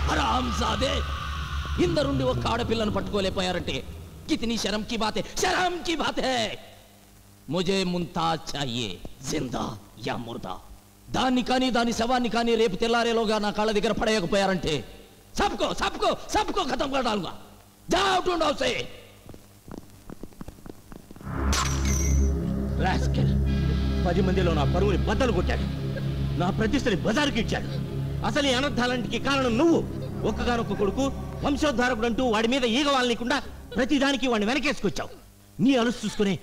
హరాంజాదే ఇందరుండి ఒక్క ఆడపిల్లను పట్టుకోలేకపోయారంటే కితనీ శరం కి బాత్ హై, శరం కి బాత్ హై. ముజే ముంతాజ్ చాహియే, జిందా యా ముర్దా. దాన్ని కానీ దాని శవాన్ని కానీ రేపు తెల్లారేలోగా నా కాళ్ళ దగ్గర పడేయకపోయారంటే సబ్కో సబ్కో సబ్కో ఖతం కర్ డాలుగా. జాओ ढूंढो उसे. రాస్కెల్ 10 మందిలో నా పరువుని బద్దలు కొట్టాడు, నా ప్రతిష్టని బజారుకి ఇచ్చాడు. అసలు ఈ అనర్థాలంటికి కారణం నువ్వు. ఒక్కగానొక్క కొడుకు, వంశోద్ధారకుడు అంటూ వాడి మీద ఈగ వాలనీయకుండా ప్రతిదానికి వాడిని వెనకేసుకొచ్చావు. నీ అలుసు చూసుకునే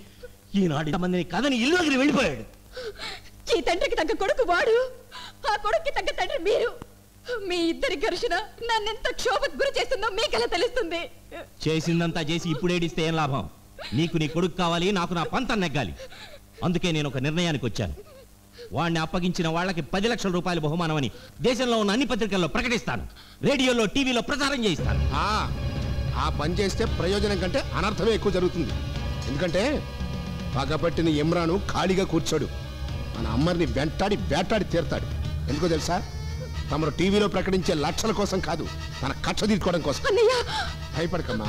ఈనాడు మందిని కథని ఇల్లు వదిలి వెళ్ళిపోయాడు. ఈ తండ్రికి తగ్గ కొడుకు వాడు, ఆ కొడుక్కి తగ్గ తండ్రి మీరు. మీ ఇద్దరి ఘర్షణ నన్నెంత క్షోభకు గురి చేస్తుందో మీకెలా తెలుస్తుంది? చేసిందంతా చేసి ఇప్పుడేడిస్తే ఏం లాభం? నీకు నీ కొడుకు కావాలి, నాకు నా పంతం నెగ్గాలి. అందుకే నేను ఒక నిర్ణయానికి వచ్చాను. వాడిని అప్పగించిన వాళ్ళకి 10 లక్షల రూపాయల బహుమానమని దేశంలో ఉన్న అన్ని పత్రికల్లో ప్రకటిస్తాను, రేడియోలో టీవీలో ప్రచారం చేయిస్తాను. ఆ పని చేస్తే ప్రయోజనం కంటే అనర్థమే ఎక్కువ జరుగుతుంది. ఎందుకంటే పగపట్టిన ఇమ్రాను ఖాళీగా కూర్చోడు, మన అమ్మర్ని వేటాడి తీరుతాడు. ఎందుకో తెలుసా? తమరు టీవీలో ప్రకటించే లక్షల కోసం కాదు, తన కక్ష తీర్చుకోవడం కోసం. భయపడకమ్మా,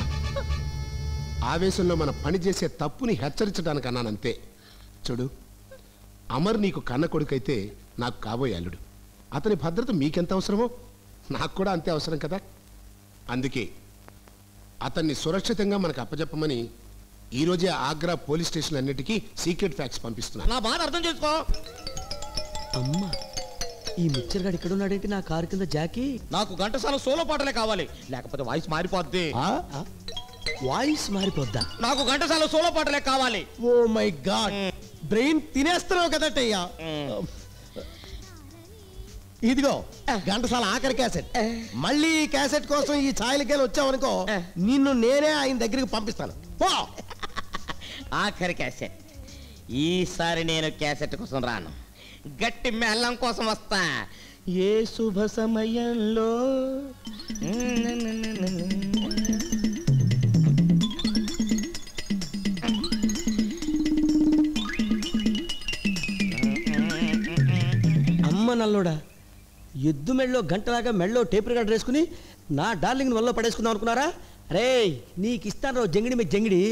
ఆవేశంలో మన పని చేసే తప్పుని హెచ్చరించడానికి అన్నానంతే. చూడు, అమర్ నీకు కన్న కొడుకైతే నాకు కాబోయే అల్లుడు. అతని భద్రత మీకెంత అవసరమో నాకు కూడా అంతే అవసరం కదా. అందుకే అతన్ని సురక్షితంగా మనకు అప్పచెప్పమని ఈరోజే ఆగ్రా పోలీస్ స్టేషన్ అన్నిటికీ సీక్రెట్ ఫ్యాక్స్ పంపిస్తున్నాను. నా బాధ అర్థం చేసుకో. అమ్మా, ఈ మిక్చర్ గాడు ఇక్కడ ఉన్నాడేంటి నా కారు కింద? జాకీ, నాకు ఘంటసాల సోలో పాటలే కావాలి, లేకపోతే వాయిస్ మారిపోద్ది. వాయిస్ మారిపోద్దా? నాకు ఘంటసాల సోలో పాటలే కావాలి. ఓ మై గాడ్, బ్రెయిన్ తినేస్తున్నావు కదటయ్యా. ఇదిగో ఘంటసాల ఆఖరి క్యాసెట్. మళ్ళీ ఈ క్యాసెట్ కోసం ఈ ఛాయలకేలు వచ్చావనుకో, నిన్ను నేనే ఆయన దగ్గరికి పంపిస్తాను. ఆఖరి క్యాసెట్. ఈసారి నేను క్యాసెట్ కోసం రాను, గట్టి మేళం కోసం వస్తా. ఏ శుభ సమయంలో అమ్మ నల్లోడా, ఎద్దు మెళ్ళో గంటలాగా మెళ్ళో టేప్ రికార్డర్ వేసుకుని నా డార్లింగ్ వల్ల పడేసుకుందాం అనుకున్నారా? రే, నీకు ఇస్తాను జంగిడి మీ జంగిడి.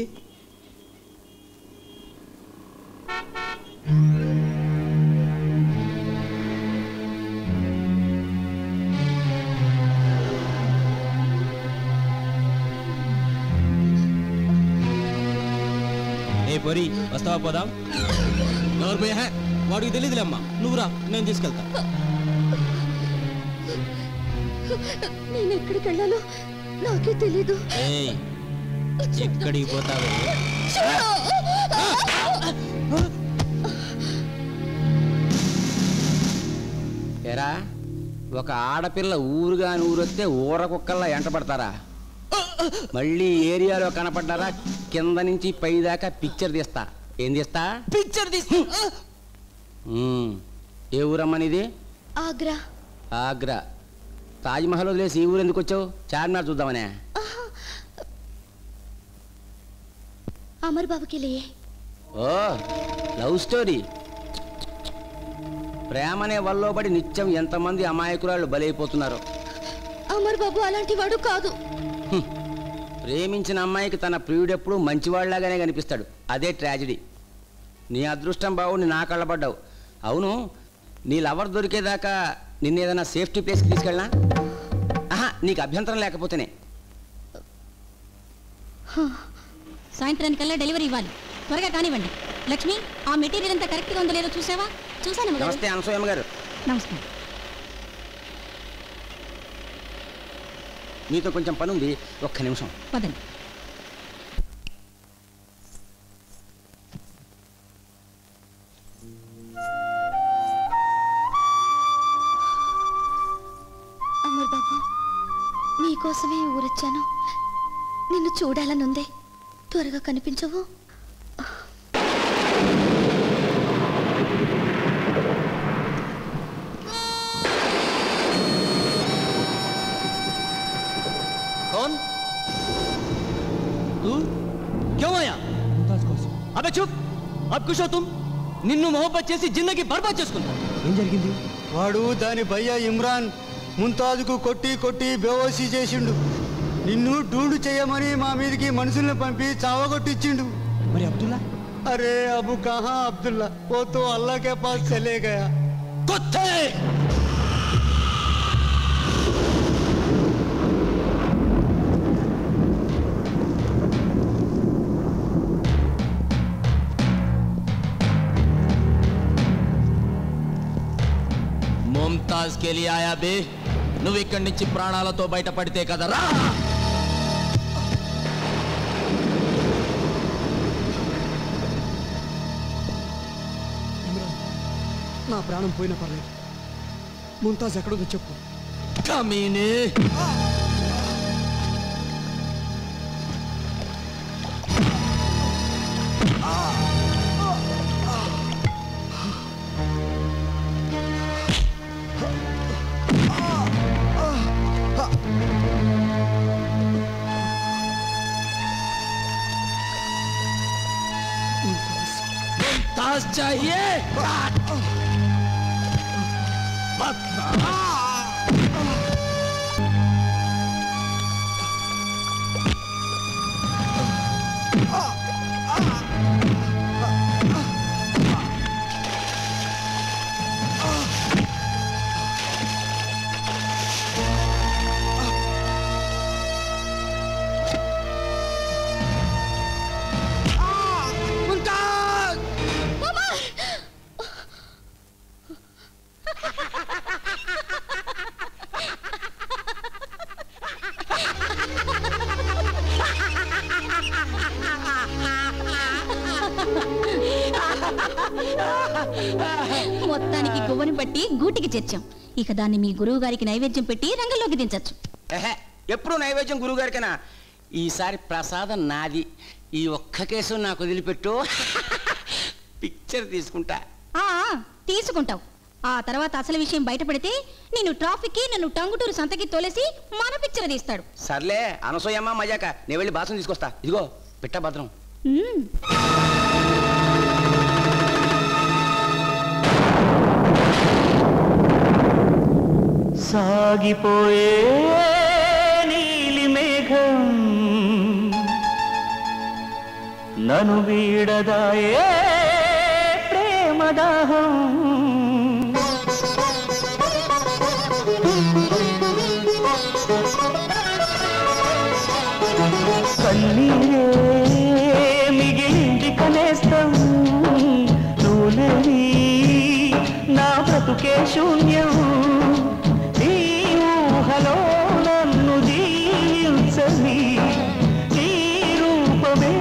ఏ పొరి, వస్తావా? పోదాం. ఎవరు పోయా? వాడికి తెలియదులే అమ్మా, నువ్వురా, నేను తీసుకెళ్తా. నేను ఎక్కడికి వెళ్ళాలో నాకే తెలీదు. ఎక్కడికి పోతావే? ఎరా, ఒక ఆడపిల్ల ఊరుగాని ఊరొస్తే ఊర కుక్కల్లా ఎంటపడతారా? మళ్ళీ ఏరియాలో కనపడ్డారా కింద నుంచి పై దాకా పిక్చర్ తీస్తా. ఏం తీస్తా? పిక్చర్ తీస్తా. ఏ ఊరమ్మనిది? ఆగ్రా. ఆగ్రా. తాజ్మహల్ వదిలేసి ఈ ఊరు ఎందుకు వచ్చావు? చార్మినార్ చూద్దామనే. అమర్ బాబుకి లే. ఓ, లవ్ స్టోరీ. ప్రేమనే వల్లో పడి నిత్యం ఎంతమంది అమాయకురాళ్ళు బలైపోతున్నారు. అమర్ బాబు అలాంటి వాడు కాదు. ప్రేమించిన అమ్మాయికి తన ప్రియుడెప్పుడు మంచివాళ్లాగానే కనిపిస్తాడు. అదే ట్రాజడీ. నీ అదృష్టం బాగుండి నా కళ్ళబడ్డావు. అవును, నీ లవర్ దొరికేదాకా నిన్నేదైనా సేఫ్టీ ప్లేస్కి తీసుకెళ్ళనా? నీకు అభ్యంతరం లేకపోతేనే. సాయంత్రానికల్లా డెలివరీ ఇవ్వాలి, త్వరగా కానివ్వండి. లక్ష్మి, ఆ మెటీరియల్ అంతా కరెక్ట్గా ఉందో లేదో చూసావా? చూసాను. నమస్తే అనసూయమ్మ గారు. నమస్కారం. మీతో కొంచెం పని ఉంది, ఒక్క నిమిషం. పదండి. అమర్ బాబు, నీకోసమే ఊరొచ్చాను. నిన్ను చూడాలనుందే, త్వరగా కనిపించవు? कौन? तू क्यों आया? अबे चुप, अब कुछ हो तुम? నిన్ను మొహబ్బత్ చేసి జిందగీ బర్బాద్ చేసుకున్నా. ఏం జరిగింది? వాడు దాని భయ్య ఇమ్రాన్ ముంతాజుకు కొట్టి కొట్టి బేవోసి చేసిండు. నిన్ను డూడు చేయమని మా మీదకి మనుషుల్ని పంపి చావగొట్టిచ్చిండు. మరి అబ్దుల్లా? అరే అబు కహా అబ్దుల్లా, वो तो अल्लाह के पास चले गया. कुत्ते! मुमताज के लिए आया बे, నువ్వు ఇక్కడి నుంచి ప్రాణాలతో బయటపడితే కదరా. నా ప్రాణం పోయినా పర్లేదు, ముంతాజ్ ఎక్కడుందో చెప్పు. కమీనే! मुमताज चाहिए? మొత్తానికి గువ్వని బట్టి గూటికి చేర్చాం. ఇక దాన్ని మీ గురువు గారికి నైవేద్యం పెట్టి రంగంలోకి దించచ్చు. ఎప్పుడు నైవేద్యం గురువు గారికైనా. ఈసారి ప్రసాదం నాది. ఈ ఒక్క కేసు నాకు వదిలిపెట్టు, పిక్చర్ తీసుకుంటా. తీసుకుంటావు. ఆ తర్వాత అసలు విషయం బయటపడితే నిన్ను ట్రాఫిక్కి, నన్ను టంగుటూరు సంతకి తోలేసి మన పిక్చర్ తీస్తాడు. సర్లే అనసూయమ్మ మజాక, నేను వెళ్ళి బాసం తీసుకొస్తా. ఇదిగో పిట్ట భద్రం. సాగిపోయే నీలి మేఘం నను వీడదాయే ప్రేమదాహం. కన్నీరే మిగిలింది కనేస్తం, నువ్వులేని నా బ్రతుకే శూన్యం. నన్ను జీవించని నీ రూపమే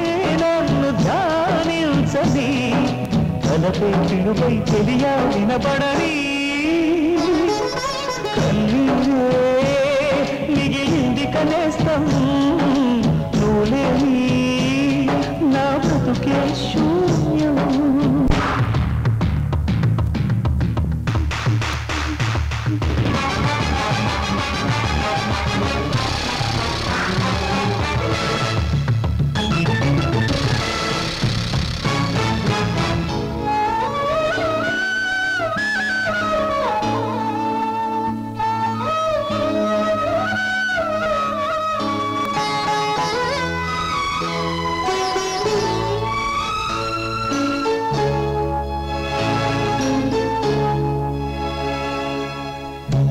నన్ను ధ్యానించని, తలపై పిలుపై తెలియ వినబడని కన్నీరే మిగిలింది కనేస్తం, నువ్వులేని నా బ్రతుకే శూన్యం.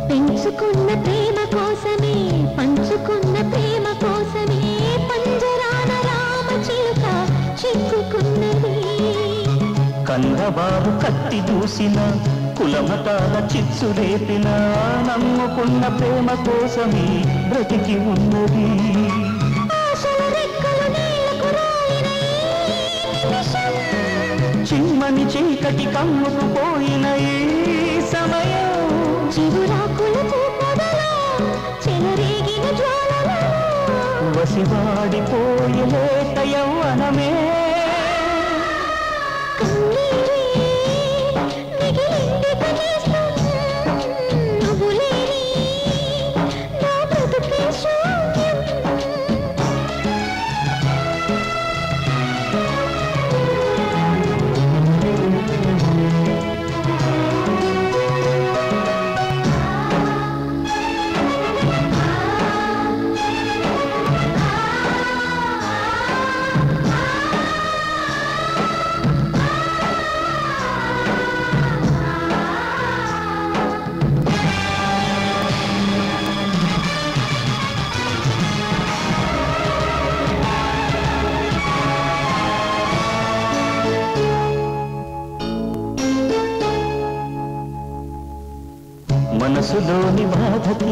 పెంచుకున్న ప్రేమ కోసమే, పంచుకున్న ప్రేమ కోసమే పంజరాన రామ చిలుక చిక్కుకున్నది. కన్నబాబు కత్తి దూసిన, కులమతాల చిచ్చు రేపిన, నమ్ముకున్న ప్రేమ కోసమే బ్రతికి ఉన్నది. చిమ్మని చీకటి కమ్ముకుపోయిన ఈ సమయం, చిగురాకులకు పొదలో చెలరేగిన జ్వాలలో వసివాడిపోయి లేత యవ్వనమే. మిగిలింది కనేస్తం, నువ్వులేని నా బ్రతుకే శూన్యం.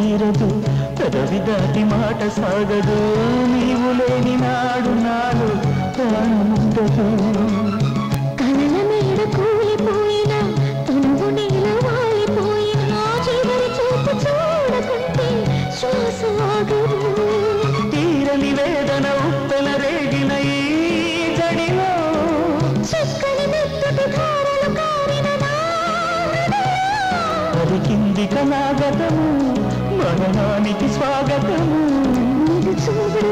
తీరదు పెదవి దాటి మాట సాగదు నీవు లేని నాడు నాడు ప్రాణముండదు కలల మేడ కూలిపోయినా తనువు నీల వాలిపోయినా చివరి చూపు చూడకుంటే శ్వాస ఆగదు తీరని వేదన ఉప్పెన రేగిన ఈ జడిలో చక్కని మెత్తటి ధారలు కారిన నా అది కింది కనాగతము మరణానికి స్వాగతము నీదు చూపుడు